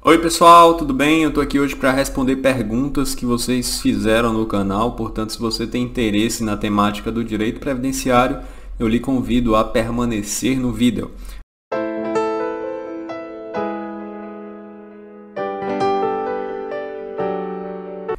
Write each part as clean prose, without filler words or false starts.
Oi pessoal, tudo bem? Eu estou aqui hoje para responder perguntas que vocês fizeram no canal, portanto, se você tem interesse na temática do direito previdenciário, eu lhe convido a permanecer no vídeo.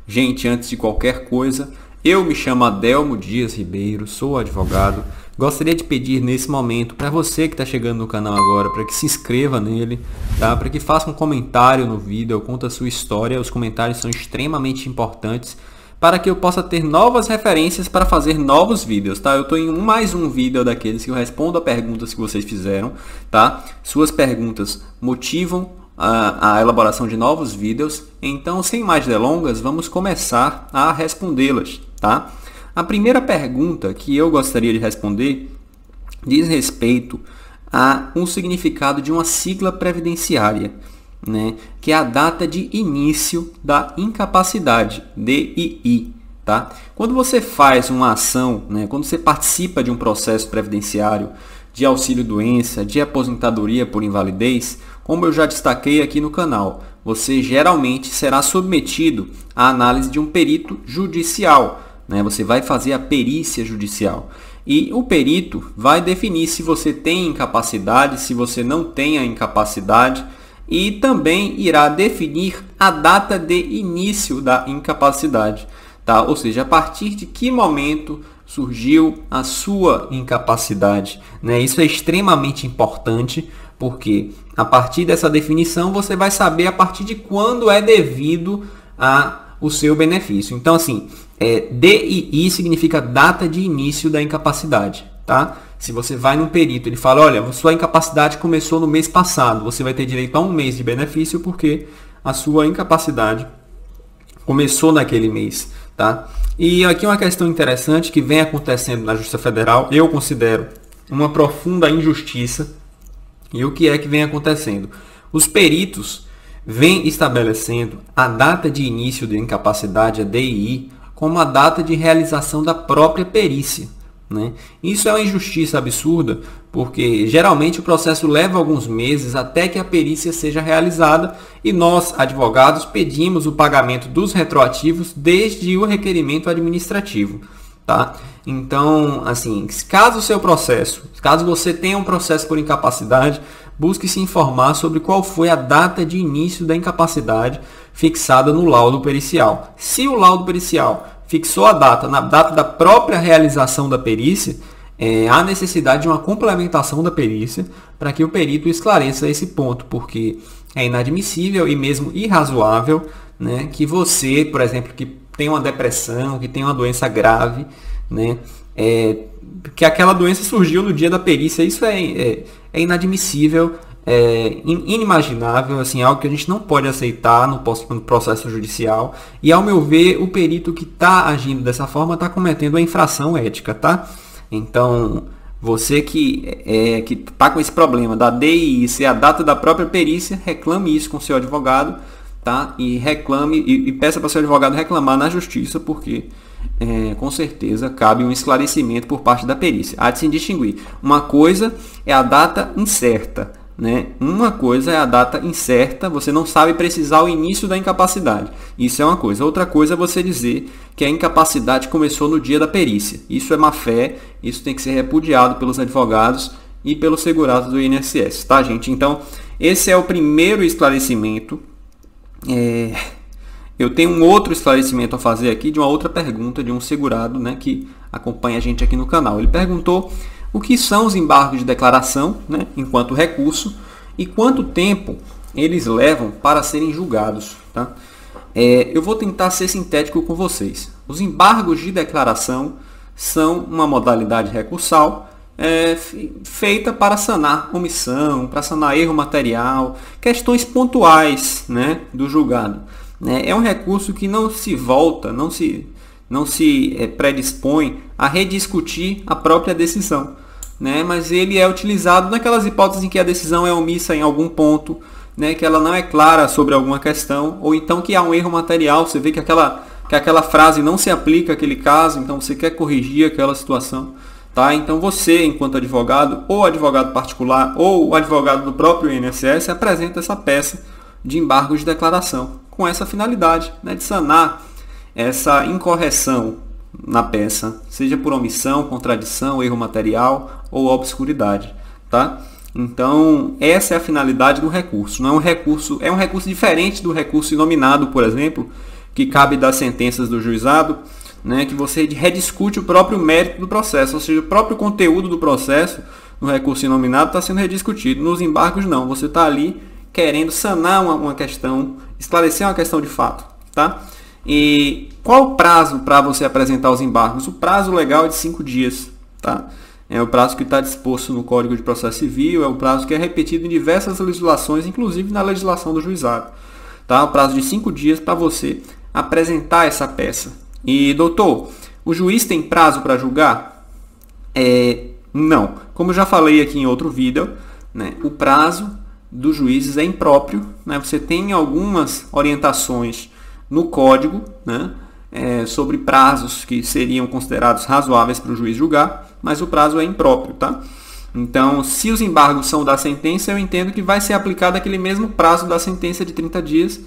Gente, antes de qualquer coisa, eu me chamo Adelmo Dias Ribeiro, sou advogado. Gostaria de pedir nesse momento para você que está chegando no canal agora, para que se inscreva nele, tá? Para que faça um comentário no vídeo, eu conto a sua história. Os comentários são extremamente importantes para que eu possa ter novas referências para fazer novos vídeos, tá? Eu estou em mais um vídeo daqueles que eu respondo a perguntas que vocês fizeram, tá? Suas perguntas motivam a elaboração de novos vídeos, então sem mais delongas, vamos começar a respondê-las, tá? A primeira pergunta que eu gostaria de responder diz respeito a um significado de uma sigla previdenciária, né, que é a data de início da incapacidade, DII. Tá? Quando você faz uma ação, né, quando você participa de um processo previdenciário de auxílio-doença, de aposentadoria por invalidez, como eu já destaquei aqui no canal, você geralmente será submetido à análise de um perito judicial. Né? Você vai fazer a perícia judicial. E o perito vai definir se você tem incapacidade, se você não tem a incapacidade, e também irá definir a data de início da incapacidade. Tá? Ou seja, a partir de que momento surgiu a sua incapacidade. Né? Isso é extremamente importante, porque a partir dessa definição você vai saber a partir de quando é devido o seu benefício. Então, assim, DII significa data de início da incapacidade. Tá? Se você vai num perito, ele fala, olha, sua incapacidade começou no mês passado, você vai ter direito a um mês de benefício porque a sua incapacidade começou naquele mês. Tá? E aqui uma questão interessante que vem acontecendo na Justiça Federal, eu considero uma profunda injustiça. E o que é que vem acontecendo? Os peritos vêm estabelecendo a data de início de incapacidade, a DII, como a data de realização da própria perícia. Né? Isso é uma injustiça absurda, porque geralmente o processo leva alguns meses até que a perícia seja realizada e nós, advogados, pedimos o pagamento dos retroativos desde o requerimento administrativo. Tá? Então, assim, caso você tenha um processo por incapacidade, busque se informar sobre qual foi a data de início da incapacidade fixada no laudo pericial. Se o laudo pericial fixou a data na data da própria realização da perícia, há necessidade de uma complementação da perícia para que o perito esclareça esse ponto, porque é inadmissível e mesmo irrazoável, né, que você, por exemplo, que tem uma depressão, que tem uma doença grave, né, que aquela doença surgiu no dia da perícia, isso é inadmissível, inimaginável, assim, algo que a gente não pode aceitar no processo judicial. E, ao meu ver, o perito que está agindo dessa forma está cometendo uma infração ética. Tá? Então, você que está com esse problema da DII ser a data da própria perícia, reclame isso com o seu advogado. Tá? E reclame e peça para o seu advogado reclamar na justiça, porque com certeza cabe um esclarecimento por parte da perícia. Há de se distinguir. Uma coisa é a data incerta. Né? Uma coisa é a data incerta, você não sabe precisar o início da incapacidade. Isso é uma coisa. Outra coisa é você dizer que a incapacidade começou no dia da perícia. Isso é má fé, isso tem que ser repudiado pelos advogados e pelos segurados do INSS. Tá, gente? Então, esse é o primeiro esclarecimento. Eu tenho um outro esclarecimento a fazer aqui de uma outra pergunta de um segurado, né, que acompanha a gente aqui no canal. Ele perguntou o que são os embargos de declaração, né, enquanto recurso, e quanto tempo eles levam para serem julgados. Tá? Eu vou tentar ser sintético com vocês. Os embargos de declaração são uma modalidade recursal feita para sanar omissão, para sanar erro material, questões pontuais, né, do julgado. É um recurso que não se volta, não se predispõe a rediscutir a própria decisão, né? Mas ele é utilizado naquelas hipóteses em que a decisão é omissa em algum ponto, né? Que ela não é clara sobre alguma questão, ou então que há um erro material, você vê que aquela frase não se aplica àquele caso, então você quer corrigir aquela situação. Tá? Então você, enquanto advogado, ou advogado particular, ou o advogado do próprio INSS, apresenta essa peça de embargo de declaração, com essa finalidade, né, de sanar essa incorreção na peça, seja por omissão, contradição, erro material ou obscuridade, tá? Então, essa é a finalidade do recurso. Não é um recurso diferente do recurso inominado, por exemplo, que cabe das sentenças do juizado, né, que você rediscute o próprio mérito do processo, ou seja, o próprio conteúdo do processo no recurso inominado está sendo rediscutido. Nos embargos, não. Você está ali querendo sanar uma questão, esclarecer uma questão de fato, tá? E qual o prazo para você apresentar os embargos? O prazo legal é de 5 dias, tá? É o prazo que está disposto no Código de Processo Civil, é o prazo que é repetido em diversas legislações, inclusive na legislação do juizado. Tá? O prazo de 5 dias para você apresentar essa peça. E, doutor, o juiz tem prazo para julgar? Não. Como eu já falei aqui em outro vídeo, né, o prazo dos juízes é impróprio. Né? Você tem algumas orientações no Código, né, sobre prazos que seriam considerados razoáveis para o juiz julgar, mas o prazo é impróprio, tá? Então, se os embargos são da sentença, eu entendo que vai ser aplicado aquele mesmo prazo da sentença de 30 dias,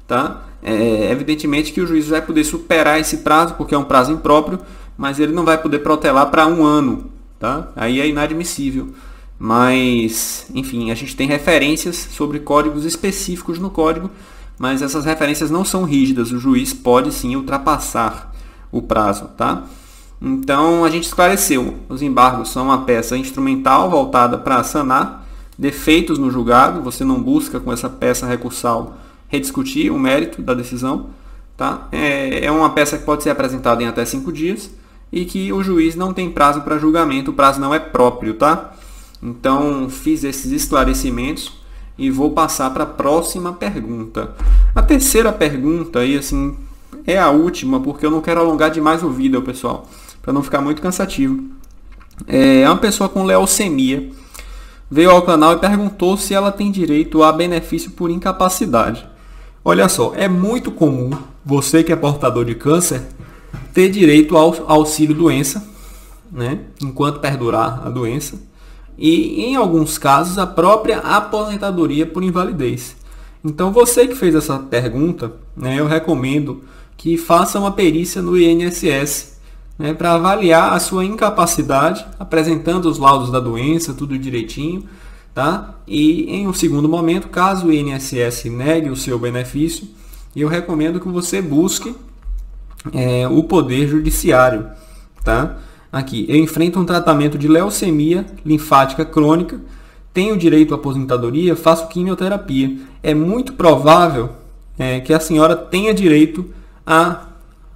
tá? Evidentemente que o juiz vai poder superar esse prazo, porque é um prazo impróprio, mas ele não vai poder protelar para 1 ano, tá? Aí é inadmissível. Mas, enfim, a gente tem referências sobre códigos específicos no código, mas essas referências não são rígidas, o juiz pode sim ultrapassar o prazo, tá? Então, a gente esclareceu, os embargos são uma peça instrumental voltada para sanar defeitos no julgado, você não busca com essa peça recursal rediscutir o mérito da decisão, tá? É uma peça que pode ser apresentada em até 5 dias e que o juiz não tem prazo para julgamento, o prazo não é próprio, tá? Então, fiz esses esclarecimentos e vou passar para a próxima pergunta. A terceira pergunta, aí, assim, é a última, porque eu não quero alongar demais o vídeo, pessoal, para não ficar muito cansativo. É uma pessoa com leucemia veio ao canal e perguntou se ela tem direito a benefício por incapacidade. Olha só, é muito comum você que é portador de câncer ter direito ao auxílio-doença, né, enquanto perdurar a doença, e em alguns casos a própria aposentadoria por invalidez. Então você que fez essa pergunta, né, eu recomendo que faça uma perícia no INSS, né, para avaliar a sua incapacidade, apresentando os laudos da doença, tudo direitinho, tá? E em um segundo momento, caso o INSS negue o seu benefício, eu recomendo que você busque o Poder Judiciário, tá? Aqui, eu enfrento um tratamento de leucemia linfática crônica, tenho direito à aposentadoria, faço quimioterapia. É muito provável que a senhora tenha direito a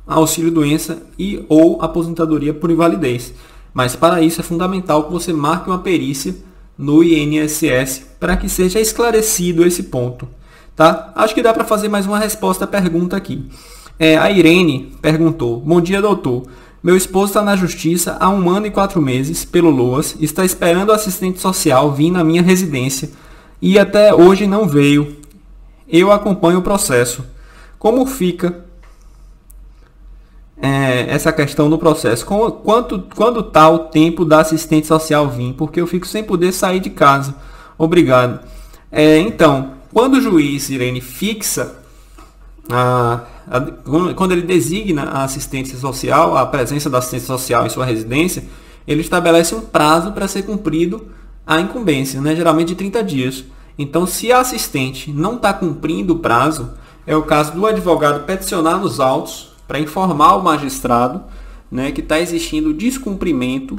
auxílio-doença e ou aposentadoria por invalidez. Mas para isso é fundamental que você marque uma perícia no INSS para que seja esclarecido esse ponto. Tá? Acho que dá para fazer mais uma resposta à pergunta aqui. A Irene perguntou: bom dia, doutor. Meu esposo está na justiça há 1 ano e 4 meses pelo LOAS, está esperando o assistente social vir na minha residência e até hoje não veio. Eu acompanho o processo. Como fica essa questão do processo? Quando está o tempo da assistente social vir? Porque eu fico sem poder sair de casa. Obrigado. Então, quando o juiz, Irene, fixa quando ele designa a assistência social, a presença da assistência social em sua residência, ele estabelece um prazo para ser cumprido a incumbência, né? Geralmente de 30 dias. Então, se a assistente não está cumprindo o prazo, é o caso do advogado peticionar nos autos para informar o magistrado, né, que está existindo descumprimento,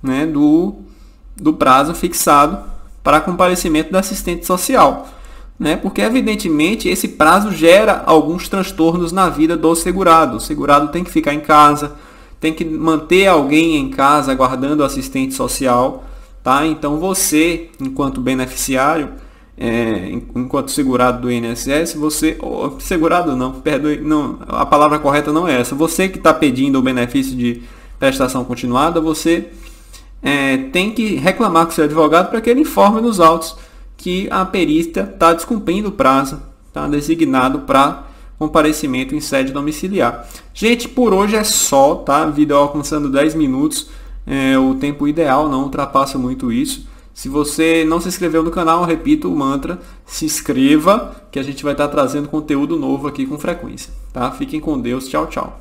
né, do prazo fixado para comparecimento da assistente social. Né? Porque, evidentemente, esse prazo gera alguns transtornos na vida do segurado. O segurado tem que ficar em casa, tem que manter alguém em casa aguardando o assistente social. Tá? Então, você, enquanto beneficiário, enquanto segurado do INSS, segurado não, perdoe, não, a palavra correta não é essa. Você que está pedindo o benefício de prestação continuada, você tem que reclamar com o seu advogado para que ele informe nos autos que a perita está descumprindo o prazo, tá designado para comparecimento em sede domiciliar. Gente, por hoje é só, tá? Vídeo alcançando 10 minutos, o tempo ideal, não ultrapassa muito isso. Se você não se inscreveu no canal, eu repito o mantra, se inscreva, que a gente vai estar trazendo conteúdo novo aqui com frequência. Tá? Fiquem com Deus, tchau, tchau.